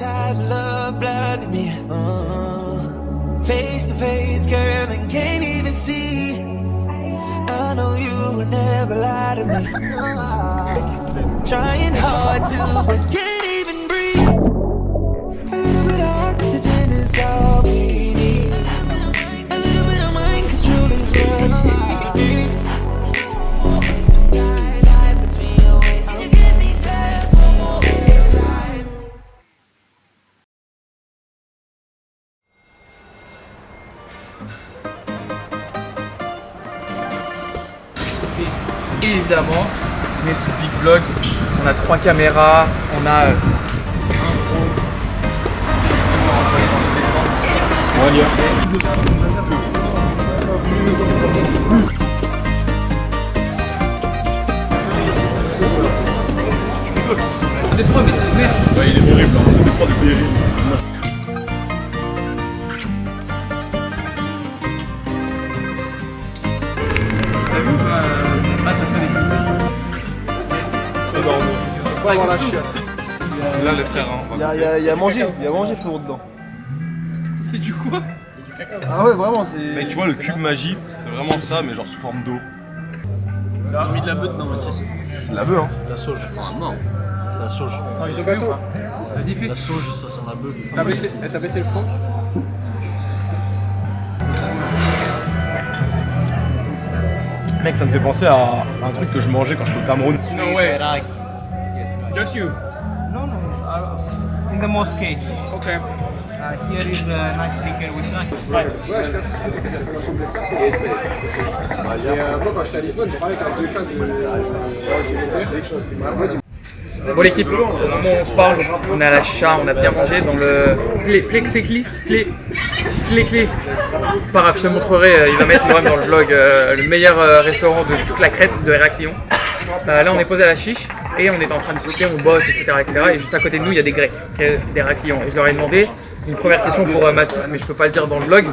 type of love blinded me. Face to face, girl, and can't even see. I know you would never lie to me. Trying hard to, but can't even breathe. A little bit of oxygen is all we need. A little bit of mind control is what we need. Sometimes life puts me away, so give me just one more ride. Et évidemment, on est sous Big Vlog, on a 3 caméras, on a un gros... On va aller dans tous les sens. On va dire. Un des 3, mais c'est merde. Ouais, il est horrible, hein. Un des 3 de Berry. Là, le terrain. Il y a mangé frérot dedans. Et du quoi? Ah ouais, vraiment, c'est. Mec, tu vois, le cube magie, c'est vraiment ça, mais genre sous forme d'eau. On a mis de la bœuf dedans, Mathias. C'est de la bœuf, hein. La sauge, ça sent un mort. C'est la sauge. Vas-y, fais. La sauge, ça sent la bœuf. T'as baissé le front? Mec, ça me fait penser à un truc que je mangeais quand j'étais au Cameroun. No way. Just you. No, no. In the most case. Okay. Here is a nice liquor with that. Moi, quand j'étais à Lisbonne, j'ai parlé avec un bulletin Bon l'équipe, au moment où on se parle, on est à la chicha, on a bien mangé dans le plexiglis, clé. C'est pas grave, je te montrerai, il va mettre Noam dans le vlog, le meilleur restaurant de toute la Crète, de Héraclion. Là on est posé à la chiche et on est en train de discuter, on bosse, etc. Et juste à côté de nous il y a des Grecs, d'Héraclion. Et je leur ai demandé une première question pour Mathis, mais je peux pas le dire dans le vlog.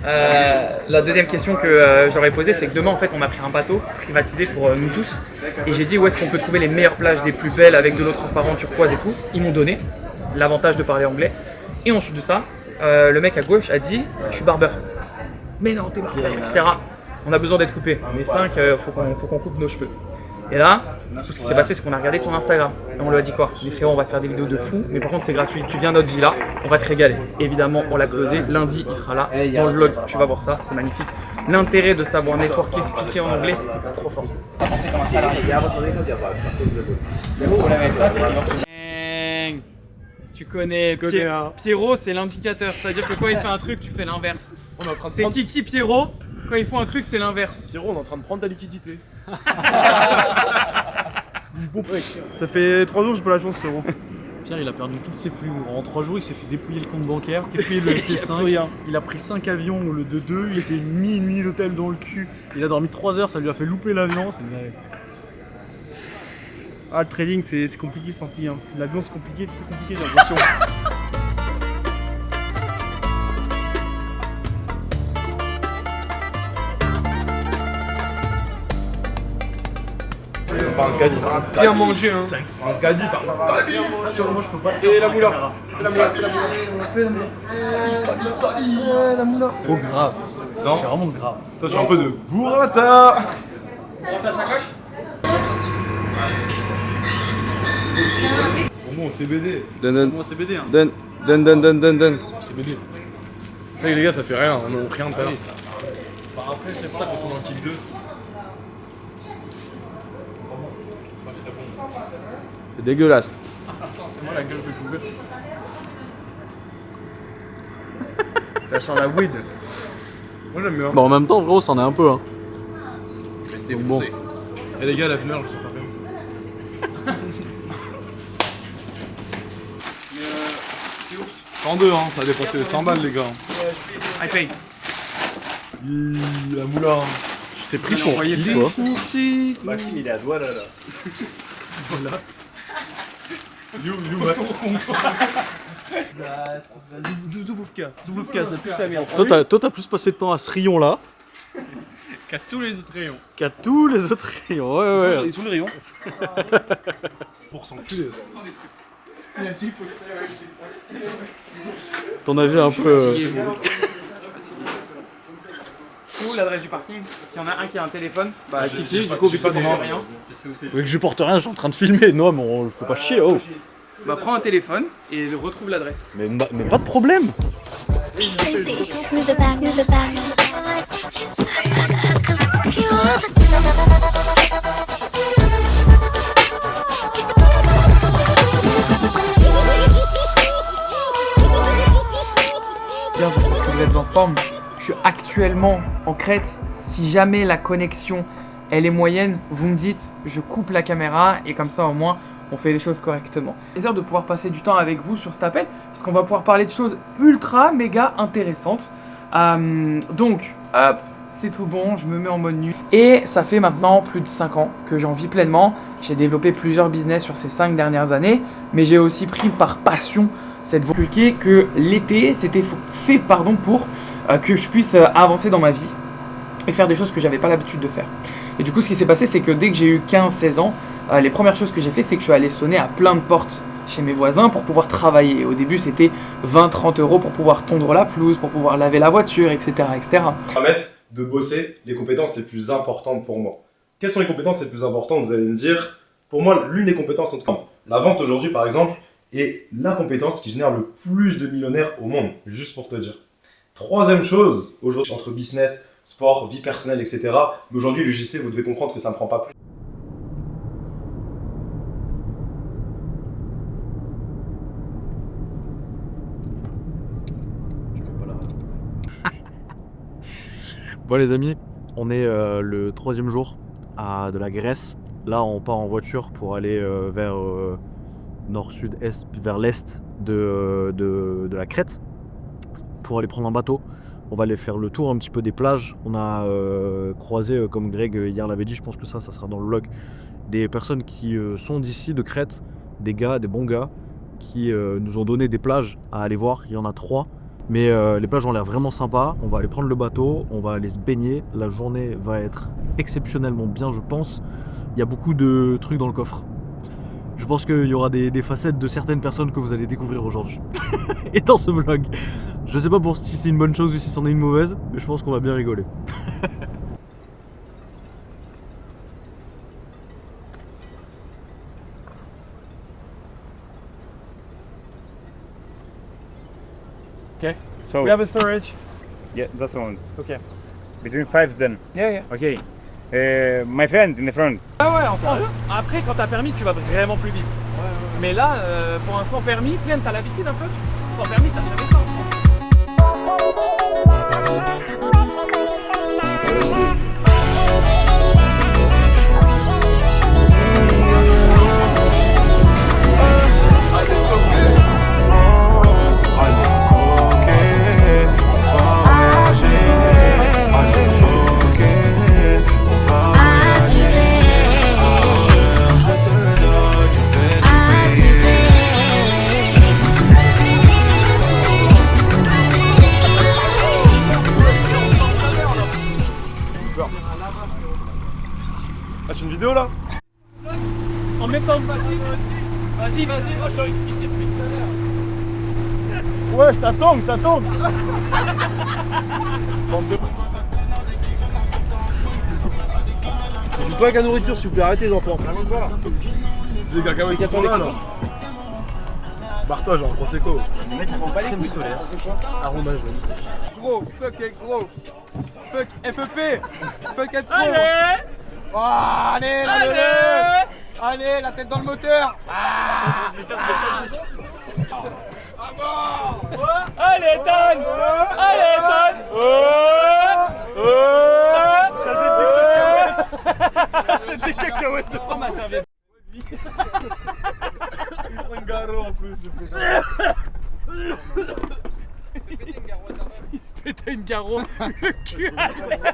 La deuxième question que je leur ai posée, c'est que demain en fait on a pris un bateau privatisé pour nous tous. Et j'ai dit où est-ce qu'on peut trouver les meilleures plages, les plus belles, avec de l'eau transparente, turquoise et tout. Ils m'ont donné l'avantage de parler anglais. Et ensuite de ça, le mec à gauche a dit je suis barbeur. Mais non, t'es barbeur, etc. On a besoin d'être coupé. On est 5, faut qu'on coupe nos cheveux. Et là, tout ce qui s'est passé, c'est qu'on a regardé son Instagram. Et on lui a dit quoi? Les frérots, on va faire des vidéos de fou, mais par contre c'est gratuit. Tu viens à notre villa, on va te régaler. Évidemment, on l'a closé. Lundi, il sera là. Dans le vlog, tu vas voir ça, c'est magnifique. L'intérêt de savoir networker, speaker en anglais, c'est trop fort. On va penser comme un salarié. Le problème avec ça, c'est qu'il tu connais Pierrot, c'est l'indicateur. C'est-à-dire que quand il fait un truc, tu fais l'inverse. C'est Kiki Pierrot. Quand ils font un truc, c'est l'inverse. Pierrot, on est en train de prendre ta liquidité. Ça fait 3 jours que j'ai pas la chance, frérot. Pierre, il a perdu toutes ses plumes. En 3 jours, il s'est fait dépouiller le compte bancaire, dépouiller le T5. Il a pris 5 avions au lieu de 2. Il s'est mis une nuit d'hôtel dans le cul. Il a dormi 3 heures, ça lui a fait louper l'avion. Ah, le trading, c'est compliqué ce temps-ci. Hein. L'avion, c'est compliqué, tout compliqué, j'ai l'impression. Pas un caddie, ça va bien manger, hein. Un caddie, ça va bien manger. Moi, je peux pas. Et la moula. La moula. Trop grave. Non, C'est vraiment grave. toi, tu es un peu de burrata. Prends ta sacoche. Pour moi, au CBD. Moi, c'est BD. Hein. Donne. CBD. Après, les gars, ça fait rien. On n'a rien de faire. Après, c'est pour ça qu'on sont dans le kick 2. C'est dégueulasse. Moi, la gueule que je ouverte. Ça sent la weed. Moi, j'aime bien. Bon, en même temps, gros, c'en est un peu. Hein. Bon. Et les gars, la fumeur, je sais pas faire. 102, hein, ça a dépensé 100 balles, les gars. I paid. La moula. Tu t'es pris pour qui, toi? Maxime, il est à doigt là. Voilà. You, Max. Zoubovka, ça pue sa merde. Toi, t'as plus passé de temps à ce rayon-là Qu'à tous les autres rayons. qu'à tous les autres rayons. Ouais. Et sous le rayon. Pour s'enculer, ça. Ton avis un peu. Ou l'adresse du parking. S'il y en a un qui a un téléphone, bah Titi, du coup, vu que tu comprends rien, Oui, que je porte rien, je suis en train de filmer. Non, mais on le fait pas chier, oh. bah prends un téléphone et retrouve l'adresse. Mais pas de problème. Bien, j'espère que vous êtes en forme. Je suis actuellement en Crète. Si jamais la connexion elle est moyenne, vous me dites, je coupe la caméra et comme ça au moins on fait les choses correctement. Plaisir de pouvoir passer du temps avec vous sur cet appel parce qu'on va pouvoir parler de choses ultra méga intéressantes. Donc, hop, c'est tout bon, je me mets en mode nuit. Et ça fait maintenant plus de 5 ans que j'en vis pleinement. J'ai développé plusieurs business sur ces 5 dernières années, mais j'ai aussi pris par passion cette voie que l'été c'était fait pour que je puisse avancer dans ma vie et faire des choses que j'avais pas l'habitude de faire. Et du coup, ce qui s'est passé, c'est que dès que j'ai eu 15-16 ans, les premières choses que j'ai fait, c'est que je suis allé sonner à plein de portes chez mes voisins pour pouvoir travailler. Au début, c'était 20-30 € pour pouvoir tondre la pelouse, pour pouvoir laver la voiture, etc. etc. Permettre de bosser les compétences les plus importantes pour moi. Quelles sont les compétences les plus importantes? Vous allez me dire, pour moi, l'une des compétences, en tout cas, la vente aujourd'hui, par exemple, est la compétence qui génère le plus de millionnaires au monde, juste pour te dire. Troisième chose, aujourd'hui, entre business, sport, vie personnelle, etc. Mais aujourd'hui, l'UJC, vous devez comprendre que ça ne prend pas plus. Bon les amis, on est le 3e jour de la Grèce. Là on part en voiture pour aller vers nord-sud-est, vers l'est de la Crète, pour aller prendre un bateau. On va aller faire le tour un petit peu des plages. On a croisé, comme Greg hier l'avait dit, je pense que ça sera dans le vlog, des personnes qui sont d'ici, de Crète, des bons gars, qui nous ont donné des plages à aller voir. Il y en a 3. Mais les plages ont l'air vraiment sympas. On va aller prendre le bateau, on va aller se baigner. La journée va être exceptionnellement bien, je pense. Il y a beaucoup de trucs dans le coffre. Je pense qu'il y aura des facettes de certaines personnes que vous allez découvrir aujourd'hui. Et dans ce vlog. Je sais pas si c'est une bonne chose ou si c'en est une mauvaise, mais je pense qu'on va bien rigoler. Okay. So We have a storage. yeah, that's one. Okay. Between 5 then. Yeah, yeah. Okay. My friend in the front. Ah ouais, en France. Après, quand t'as permis, tu vas vraiment plus vite. Mais là, pour un sans permis, plein, t'as l'habitude un peu. Sans permis, t'as jamais ça. Ah, tu une vidéo là? En mettant le patine aussi. Vas-y, vas-y, moi je suis ici depuis tout à l'heure. Ouais, ça tombe, ça tombe. Je joue pas avec la nourriture, s'il vous plaît, arrêtez les enfants. C'est les cacahuètes qui sont là. Barre-toi, genre, Prosecco. Les mecs, ils font pas les coups solaires. Aromase. Gros, fuck avec gros. Fuck FEP. Fuck être pro. Allez! Oh, allez, allez, la tête dans le moteur. Allez, Tan! Allez, Tan! Ça, c'est des cacahuètes de prends ma serviette. Il prend une garo en plus, je peux. Il se pétait une garrot, le cul à l'air.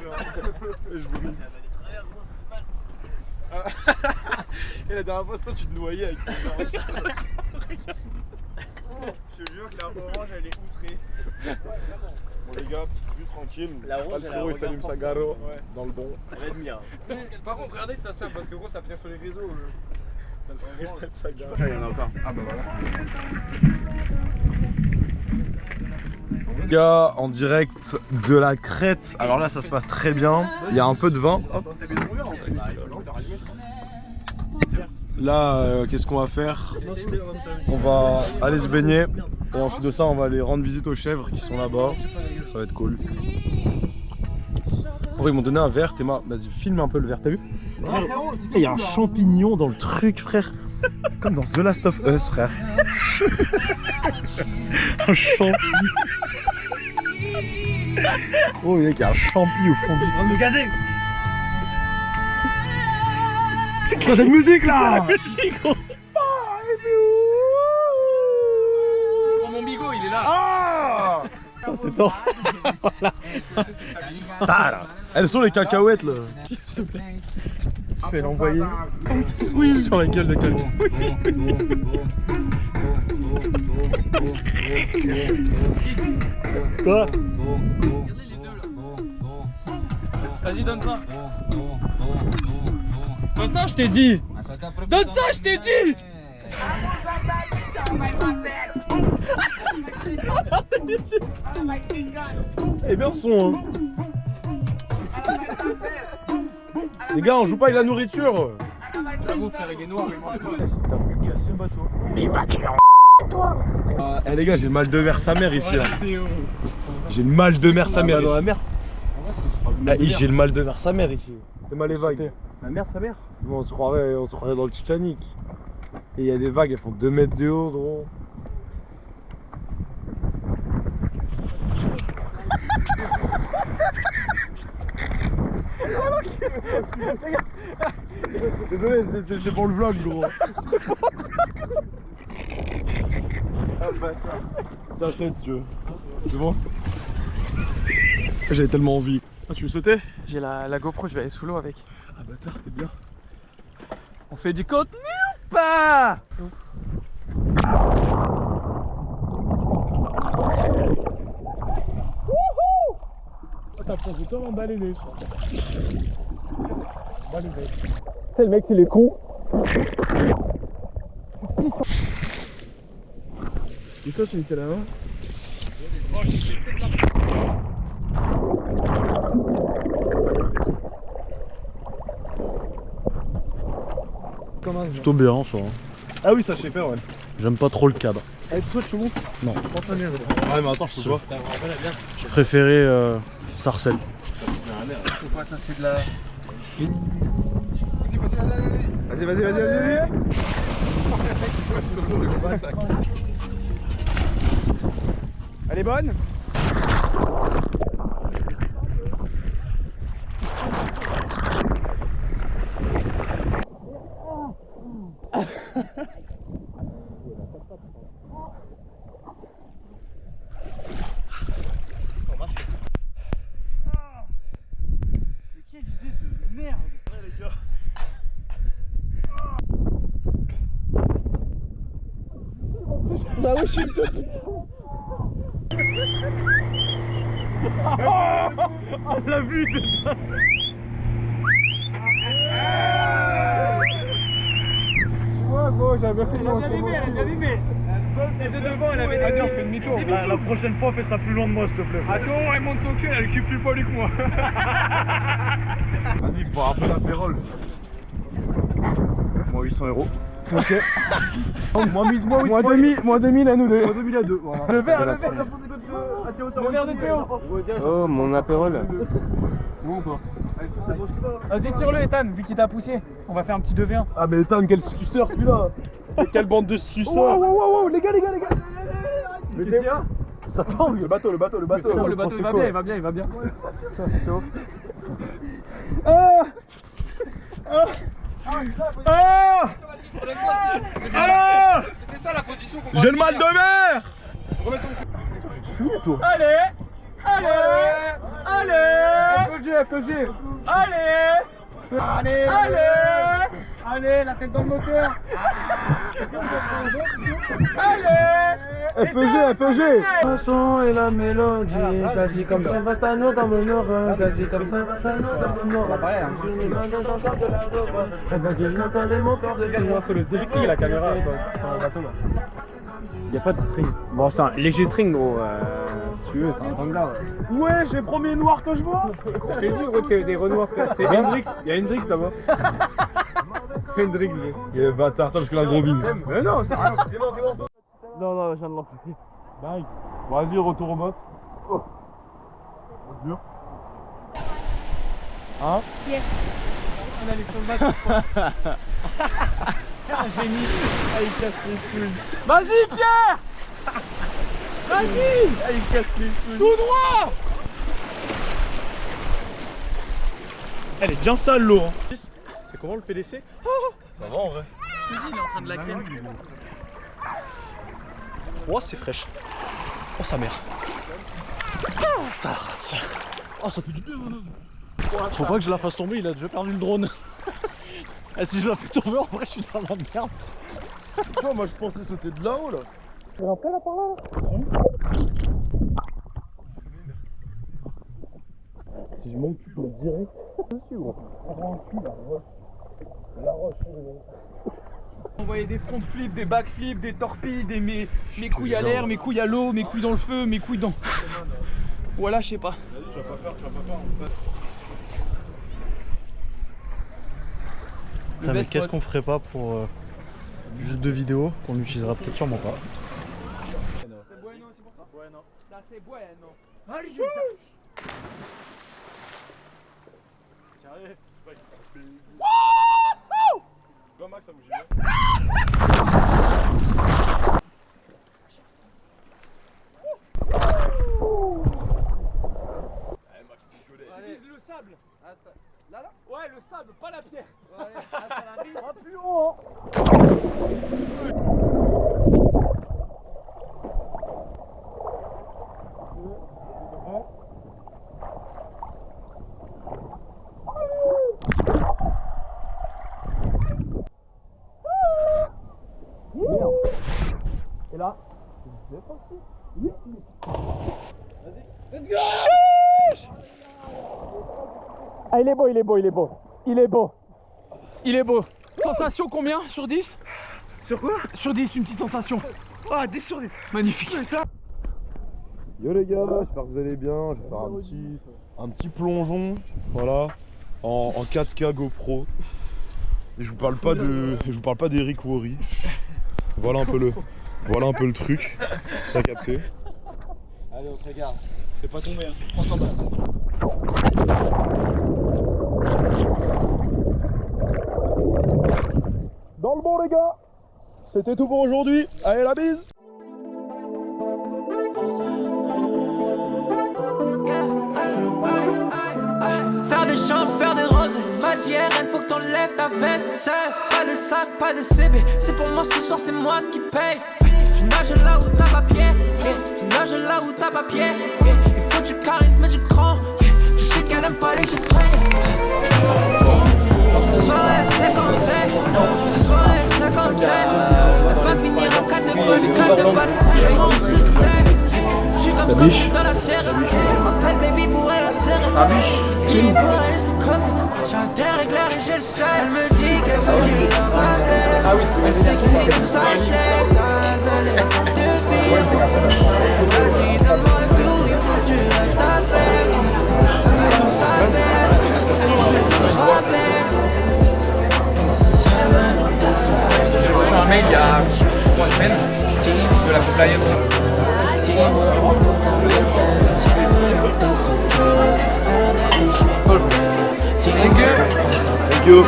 Et la dernière fois, toi, tu te noyais avec une orange. Je te jure que la orange, elle est outrée. Bon, les gars, petite vue tranquille. La rose, elle a un Alfaro, il s'allume regard sa garo ouais. dans le bon. Elle admire. Par contre, regardez si ça snap parce que gros, ça vient sur les réseaux. Il y en a encore. Ah bah voilà. Gars, en direct de la Crète. Alors là, ça se passe très bien. Il y a un peu de vin. Hop. Là, qu'est-ce qu'on va faire? On va aller se baigner. Et ensuite de ça, on va aller rendre visite aux chèvres qui sont là-bas. Ça va être cool. Oh, ils m'ont donné un verre. Théma, vas-y, filme un peu le verre. T'as vu? Il y a un champignon dans le truc, frère. Comme dans The Last of Us, frère. Un champignon. Oh, mec, il y a un champi au fond du truc. me gazer. C'est quoi cette musique là? Oh, mon bigot, il est là. Ah, ça c'est tort. Voilà. Elles sont les cacahuètes là. S'il te plaît. Je vais l'envoyer. Oui, sur la gueule de quelqu'un. Quoi? Vas-y, donne ça. Donne ça, je t'ai dit. Donne ça, je t'ai dit. Eh bien son hein. Les gars, on joue pas avec la nourriture. J'avoue, faire des noirs, mais mange pas. Eh les gars, j'ai le mal de mer sa mère ici là. J'ai le mal de mer sa mère ici. J'ai le mal de mer sa mère ici. C'est mal les vagues. La mère, sa mère. On se croirait dans le Titanic. Et il y a des vagues, elles font 2 mètres de haut, gros. Désolé, c'est pour le vlog, gros. Tiens, je t'aide si tu veux. C'est bon? J'avais tellement envie. Ah, tu veux sauter? J'ai la GoPro, je vais aller sous l'eau avec. Ah bâtard, t'es bien. On fait du contenu ou pas? T'as pensé toi m'emballer ça. C'est le mec, il est con. Et toi, c'est était là-bas. Plutôt bien ça. Ah oui, ça je sais faire, ouais. J'aime pas trop le cadre. Eh, toi, tu montes? Non. Ouais, mais attends, je peux pas. Je préférais Sarcelles. C'est quoi ça? C'est de la... Vas-y. Elle est bonne? Quelle idée de merde! Les gars. Bah ouais, je suis une top. On l'a vu déjà. Tu vois, gros, j'avais fait mon Elle était devant, elle avait dit on fait demi-tour. La prochaine fois, fais ça plus loin de moi, s'il te plaît. Attends, elle monte son cul, elle a le cul plus poilu que moi. Vas-y, bois un peu d'apérole. Moi 800 €. Ok. Moins 2000 à nous deux. Moins 2000 à deux. Voilà. Le verre de Théo. Oh, mon apérole. Vas-y, tire-le, Ethan, vu qu'il t'a poussé. On va faire un petit 2v1. Ah, mais Ethan, quel suceur celui-là. Quelle bande de suceurs. Wow, les gars. Mettez... Ça tangue. Le bateau. Le bateau, il va bien. C'était ça la position qu'on va... J'ai le mal de mer. Allez. Applaudis. Allez, la scène dans le moteur. Allez. FEG Le son et la mélodie, t'as dit comme ça, Vastano dans mon oreille, t'as dit comme ça, Vastano dans mon oreille. Déjà qu'il y a la caméra dans le bateau là. Y'a pas de string. Bon, c'est un léger string, gros. Tu veux, c'est un bangla. Ouais, j'ai le premier noir que je vois. J'ai dit, gros, t'es des renoirs. T'es Hendrik. Y'a Hendrik là-bas. Hendrik, Il est bâtard, parce que la gros bing. mais non, c'est rien. Non, je viens de lancer. Bye. Vas-y, retour au mode. Oh. Dur. Hein? On allait sur le bateau. Un génie. Ah, il casse les couilles. Vas-y, Pierre. Vas-y. Ah, il casse les couilles. Tout droit. Elle est bien sale l'eau. Hein. C'est comment le PDC? Ça va en vrai. Il est en train de laquer. Oh, c'est fraîche. Oh, sa mère. Ça race. Oh, ça fait du bien. Faut pas que je la fasse tomber, il a déjà perdu le drone. Et si je la fais tomber, en vrai, je suis dans la merde. Non, moi je pensais sauter de là-haut là. Et après, là, par là. Si je monte, tu peux direct. Dessus, gros. La roche. On voyait des front flips, des backflips, des torpilles, mes couilles à l'air, mes couilles à l'eau, mes couilles dans le feu, mes couilles dans... Voilà, je sais pas. Tu vas pas faire. Le best Qu'est-ce spot. qu'on ferait pas pour juste 2 vidéos qu'on n'utilisera peut-être sûrement pas. C'est bueno, c'est pour ça? Bueno. Là, c'est bueno. Allez, Go Max, ça bouge bien. Allez, le sable. Là, là? Ouais, le sable, pas la pierre. Plus haut. Et là? Ah, il est beau. Il est beau. Sensation combien sur 10? Sur quoi? Sur 10, une petite sensation. Ah, 10 sur 10. Magnifique. Yo les gars, j'espère que vous allez bien. Je vais faire un petit plongeon, voilà, en 4K GoPro. Et je vous parle pas d'Eric Worry. Voilà un peu le truc. T'as capté? Allez, on te regarde. C'est pas tombé, hein. 300 balles. Dans le bon les gars. C'était tout pour aujourd'hui. Allez la bise. Faire des chambres, faire des roses. M'a dit RN, faut que t'enlèves ta veste. C'est pas de sac, pas de CB. C'est pour moi ce soir, c'est moi qui paye. Tu nages là où t'as papier. Tu nages là où t'as papier. Il faut du charisme et du cran. Je sais qu'elle aime pas les jeux de train. La soirée, c'est comme c'est. La soirée, c'est comme c'est. Elle va finir en 4 de boîte, tellement on se sait. J'suis comme Scotch dans la cérémonie. Elle m'appelle baby pour elle la cérémonie. Qui pour elle c'est comme. J'ai un dérégleur et j'ai le seul. Elle me dit qu'elle veut du love. Elle sait qu'ici tout s'achète. Elle veut les portes de vie. Elle m'a dit donne-moi tout, il faut que tu restes avec. Elle veut qu'on s'appelle. Faut que tu me rappelles. J'ai reçu un mail il y a 3 semaines de la compliance. Thank you. Thank you.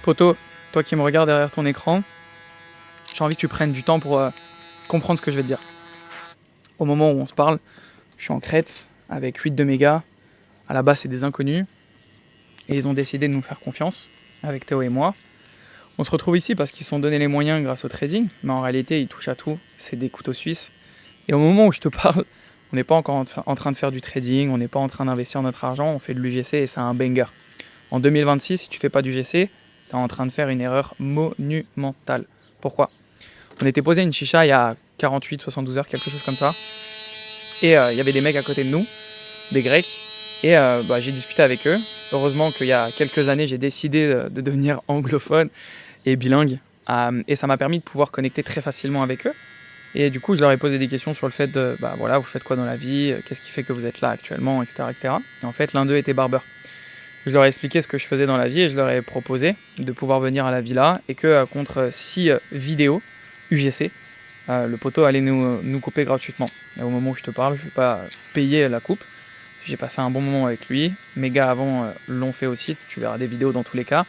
Poto, toi qui me regardes derrière ton écran, j'ai envie que tu prennes du temps pour comprendre ce que je vais te dire. Au moment où on se parle, je suis en Crète avec 8 de mes gars. À la base, c'est des inconnus. Et ils ont décidé de nous faire confiance, avec Théo et moi. On se retrouve ici parce qu'ils se sont donné les moyens grâce au trading. Mais en réalité, ils touchent à tout. C'est des couteaux suisses. Et au moment où je te parle, on n'est pas encore en train de faire du trading. On n'est pas en train d'investir notre argent. On fait de l'UGC et c'est un banger. En 2026, si tu fais pas d'UGC, tu es en train de faire une erreur monumentale. Pourquoi ? On était posé une chicha il y a 48, 72 heures, quelque chose comme ça. Et il y avait des mecs à côté de nous, des Grecs. Et j'ai discuté avec eux. Heureusement qu'il y a quelques années, j'ai décidé de devenir anglophone et bilingue. Et ça m'a permis de pouvoir connecter très facilement avec eux. Et du coup, je leur ai posé des questions sur le fait de, vous faites quoi dans la vie ? Qu'est-ce qui fait que vous êtes là actuellement, etc., etc. Et en fait, l'un d'eux était barbeur. Je leur ai expliqué ce que je faisais dans la vie et je leur ai proposé de pouvoir venir à la villa et que contre 6 vidéos UGC, le poteau allait nous couper gratuitement. Et au moment où je te parle, je ne vais pas payer la coupe. J'ai passé un bon moment avec lui. Mes gars avant l'ont fait aussi. Tu verras des vidéos dans tous les cas.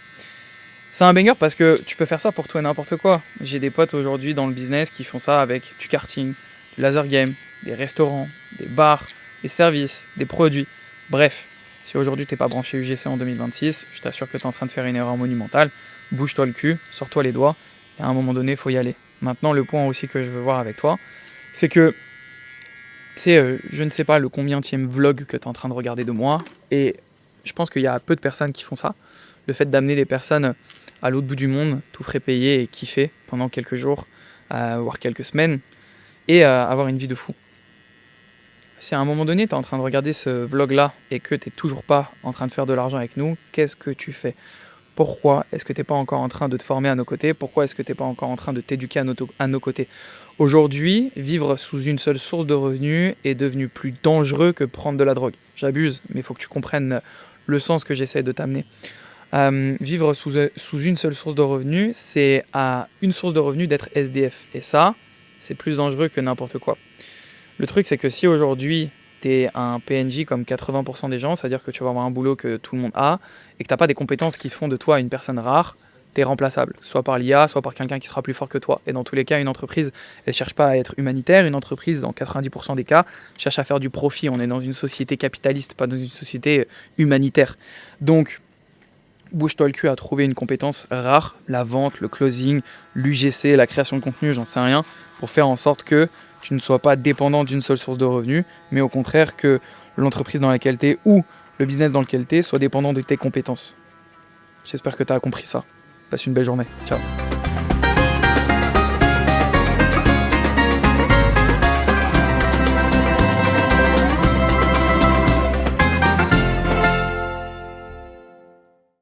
C'est un banger parce que tu peux faire ça pour tout et n'importe quoi. J'ai des potes aujourd'hui dans le business qui font ça avec du karting, du laser game, des restaurants, des bars, des services, des produits. Bref, si aujourd'hui tu n'es pas branché UGC en 2026, je t'assure que tu es en train de faire une erreur monumentale. Bouge-toi le cul, sors-toi les doigts. Et à un moment donné, il faut y aller. Maintenant, le point aussi que je veux voir avec toi, c'est que je ne sais pas le combienième vlog que tu es en train de regarder de moi. Et je pense qu'il y a peu de personnes qui font ça. Le fait d'amener des personnes à l'autre bout du monde, tout frais payé et kiffer pendant quelques jours, voire quelques semaines, et avoir une vie de fou. Si à un moment donné, tu es en train de regarder ce vlog-là et que tu n'es toujours pas en train de faire de l'argent avec nous, qu'est-ce que tu fais ? Pourquoi est-ce que tu n'es pas encore en train de te former à nos côtés ? Pourquoi est-ce que tu n'es pas encore en train de t'éduquer à nos côtés ? Aujourd'hui, vivre sous une seule source de revenus est devenu plus dangereux que prendre de la drogue. J'abuse, mais il faut que tu comprennes le sens que j'essaie de t'amener. Vivre sous une seule source de revenus, c'est à une source de revenus d'être SDF. Et ça, c'est plus dangereux que n'importe quoi. Le truc, c'est que si aujourd'hui, tu es un PNJ comme 80% des gens, c'est-à-dire que tu vas avoir un boulot que tout le monde a, et que tu n'as pas des compétences qui font de toi une personne rare, tu es remplaçable, soit par l'IA, soit par quelqu'un qui sera plus fort que toi. Et dans tous les cas, une entreprise, elle ne cherche pas à être humanitaire. Une entreprise, dans 90% des cas, cherche à faire du profit. On est dans une société capitaliste, pas dans une société humanitaire. Donc, bouge-toi le cul à trouver une compétence rare, la vente, le closing, l'UGC, la création de contenu, j'en sais rien, pour faire en sorte que tu ne sois pas dépendant d'une seule source de revenus, mais au contraire que l'entreprise dans laquelle tu es ou le business dans lequel tu es soit dépendant de tes compétences. J'espère que tu as compris ça. Passe une belle journée. Ciao.